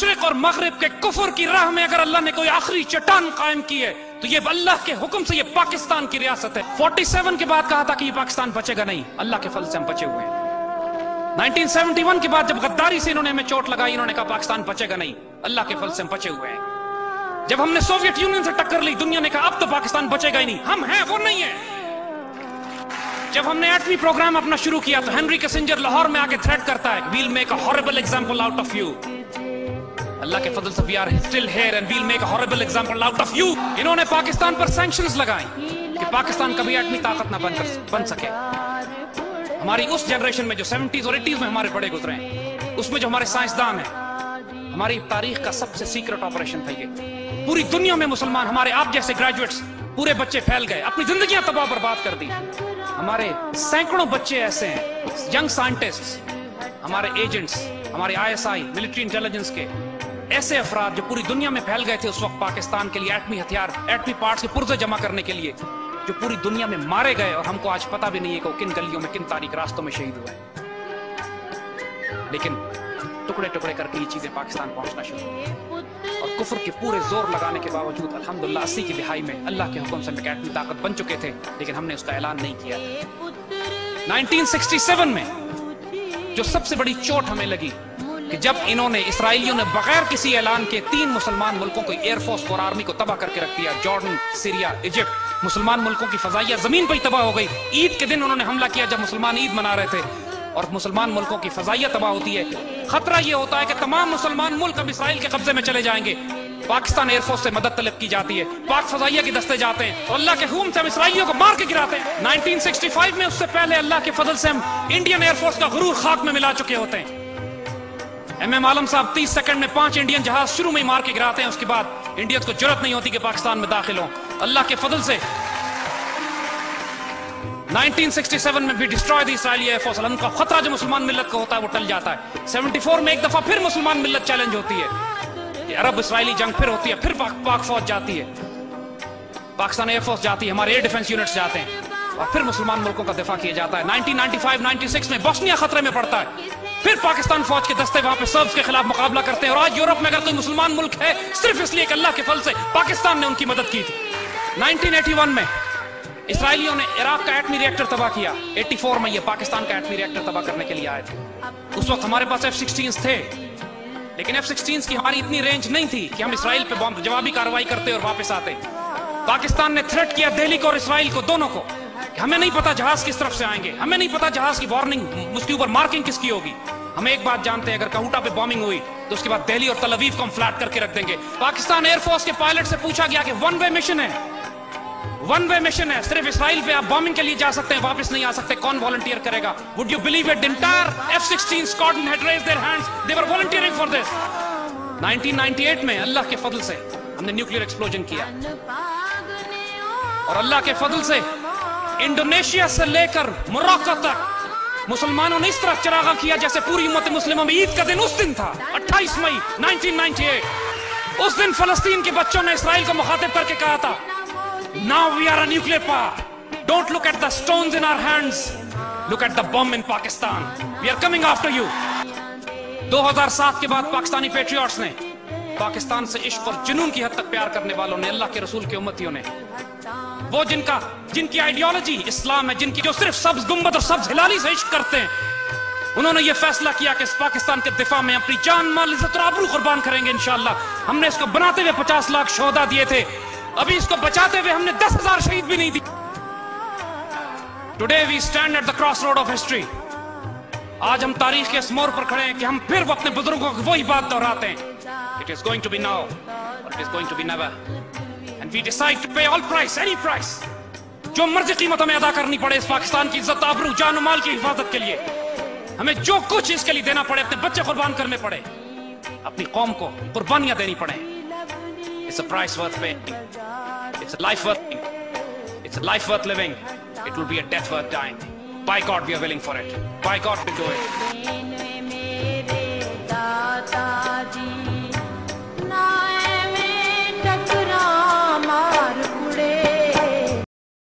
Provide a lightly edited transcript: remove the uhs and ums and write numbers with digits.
मशरिक और मगरिब के कुफर की राह में अगर अल्लाह ने कोई आखिरी चट्टान कायम की है तो ये अल्लाह के हुक्म से ये पाकिस्तान की रियासत है। 47 के बाद कहा था कि ये पाकिस्तान बचेगा नहीं, अल्लाह के फल से हम बचे हुए हैं। 1971 के बाद जब गद्दारी से इन्होंने हमें चोट लगाई, इन्होंने कहा पाकिस्तान बचेगा नहीं, अल्लाह के फल से हम बचे हुए हैं। जब हमने सोवियत यूनियन से टक्कर ली, दुनिया ने कहा अब तो पाकिस्तान बचेगा ही नहीं, हम हैं वो नहीं है। जब हमने एटमी प्रोग्राम अपना शुरू किया तो हेनरी किसिंजर लाहौर में आके थ्रेट करता है, we'll make a horrible example out of you. अल्लाह के फजल से we are still here and we'll make a horrible example out of you. इन्होंने पाकिस्तान पर सैंक्शंस लगाए कि पाकिस्तान कभी एटमी ताकत ना बन सके। हमारी उस जनरेशन में जो 70s और 80s में हमारे बड़े गुजरे हैं, उसमें जो हमारे साइंसदान हैं, हमारी तारीख का सबसे सीक्रेट ऑपरेशन था ये। पूरी दुनिया में मुसलमान, हमारे आप जैसे ग्रेजुएट्स, पूरे बच्चे फैल गए, अपनी जिंदगियां तबाह बर्बाद कर दी। हमारे सैकड़ों बच्चे ऐसे हैं, यंग साइंटिस्ट, हमारे एजेंट्स, हमारे ISI मिलिट्री इंटेलिजेंस के ऐसे अफराद जो पूरी दुनिया में फैल गए थे उस वक्त पाकिस्तान के लिए एटमी हथियार, एटमी पार्ट्स के पुर्जे जमा करने के लिए, जो पूरी दुनिया में मारे गए और हमको आज पता भी नहीं है कि वो किन गलियों में, किन तारीख रास्तों में शहीद हुए। लेकिन टुकड़े टुकड़े करके ये चीजें पाकिस्तान पहुंचना शुरू हुई और कुफर के पूरे जोर लगाने के बावजूद अल्हम्दुलिल्लाह 80 की दिहाई में अल्लाह के हुक्म से हम एटमी ताकत बन चुके थे, लेकिन हमने उसका ऐलान नहीं किया। 1967 में जो सबसे बड़ी चोट हमें लगी कि जब इन्होंने, इसराइलियों ने बगैर किसी ऐलान के 3 मुसलमान मुल्कों को, एयरफोर्स और आर्मी को तबाह करके रख दिया। जॉर्डन, सीरिया, इजिप्ट, मुसलमान मुल्कों की फजाइया जमीन पर ही तबाह हो गई। ईद के दिन उन्होंने हमला किया जब मुसलमान ईद मना रहे थे और मुसलमान मुल्कों की फजाइया तबाह होती है। खतरा यह होता है कि तमाम मुसलमान मुल्क अब इसराइल के कब्जे में चले जाएंगे। पाकिस्तान एयरफोर्स से मदद तलब की जाती है, पाक फजाइया के दस्ते जाते हैं और अल्लाह के हुक्म से हम इसराइलियों को मार के गिराते हैं। 1965 में, उससे पहले अल्लाह के फजल से हम इंडियन एयरफोर्स का गुरूर खाक में मिला चुके होते हैं। MM आलम साहब 30 सेकंड में 5 इंडियन जहाज शुरू में ही मार के गिराते हैं, उसके बाद इंडियंस को जरूरत नहीं होती कि पाकिस्तान में दाखिल हो। अल्लाह के फजल से 1967 में भी डिस्ट्रॉय द इजरायली एयरफोर्स। उनका खतरा जो मुसलमान मिल्लत को होता है वो टल जाता है। 74 में एक दफा फिर मुसलमान मिल्लत चैलेंज होती है, अरब इसराइली जंग फिर होती है, फिर पाक फौज जाती है, पाकिस्तान एयरफोर्स जाती है, हमारे एयर डिफेंस यूनिट्स जाते हैं और फिर मुसलमान मुल्कों का दिफा किया जाता है। 1995-96 में बोस्निया खतरे में पड़ता है, फिर पाकिस्तान फौज के दस्ते वहां पे सर्ब्स के खिलाफ मुकाबला करते हैं और आज यूरोप में अगर कोई मुसलमान मुल्क है सिर्फ इसलिए कि अल्लाह के फल से पाकिस्तान ने उनकी मदद की थी। 1981 में इसराइलियों ने इराक का एटमी रिएक्टर तबाह किया। 84 में ये पाकिस्तान का एटमी रिएक्टर तबाह करने के लिए आए थे। उस वक्त हमारे पास F-16 थे, लेकिन F-16 की हमारी इतनी रेंज नहीं थी कि हम इसराइल पे बॉम्ब जवाबी कार्रवाई करते और वापस आते। पाकिस्तान ने थ्रेट किया दिल्ली को और इसराइल को, दोनों को, हमें नहीं पता जहाज किस तरफ से आएंगे, हमें नहीं पता जहाज की वार्निंग, उसके ऊपर मार्किंग किसकी होगी। हम एक बात जानते हैं, अगर कहूटा पे बॉम्बिंग हुई तो उसके बाद दिल्ली और तल अवीव को हम फ्लैट करके रख देंगे। पाकिस्तान एयरफोर्स के पायलट से पूछा गया कि वन वे मिशन है, वन वे मिशन है, सिर्फ इसराइल पे आप बॉम्बिंग के लिए जा सकते हैं, वापस नहीं आ सकते, कौन वॉलंटियर करेगा? Would you believe it, the entire F-16 squadron had raised their hands, they were volunteering for this. 1998 में अल्लाह के फजल से हमने न्यूक्लियर एक्सप्लोजन किया और अल्लाह के फजल से इंडोनेशिया से लेकर मोरक्को तक मुसलमानों ने इस तरह चरागा किया जैसे पूरी उम्मत मुस्लिमों में ईद का दिन उस दिन था, 28 मई 1998। उस दिन फलस्तीन के बच्चों ने इसराइल को मुखातिब करके कहा था, now we are a nuclear power, don't look at the stones in our hands, look at the bomb in Pakistan, we are coming after you. 2007 के बाद पाकिस्तानी पेट्रियट्स ने, पाकिस्तान से इश्क और जुनून की हद तक प्यार करने वालों ने, अल्लाह के रसूल के उम्मतियों ने, वो जिनकी आइडियोलॉजी इस्लाम है, जिनकी जो सिर्फ सब्ज गुंबद और सब्ज हिलाली से इश्क करते हैं, उन्होंने ये फैसला किया कि इस पाकिस्तान के दिफा में अपनी जान, माल, इज्जत और आबरू कुर्बान करेंगे इंशाअल्लाह। हमने इसको बनाते हुए 50 लाख शोहदा दिए थे, अभी इसको बचाते हुए हमने 10,000 शहीद भी नहीं दी। Today we stand at the cross road of history. आज हम तारीख के इस मोड़ पर खड़े हैं कि हम फिर अपने बुजुर्गों को वही बात दोहराते हैं, it is going to be now और it is going to be never and we decide to pay all price, any price, जो मर्जी कीमत हमें अदा करनी पड़े इस पाकिस्तान की इज्जत, आबरू, जान और माल की हिफाजत के लिए, हमें जो कुछ इसके लिए देना पड़े, अपने बच्चे कुर्बान करने पड़े, अपनी कौम को कुर्बानियां देनी पड़े। It's a price worth paying. It's a life worth living. It's a life worth living. It will be a death worth dying. By God, we are willing for it. By God, we do it.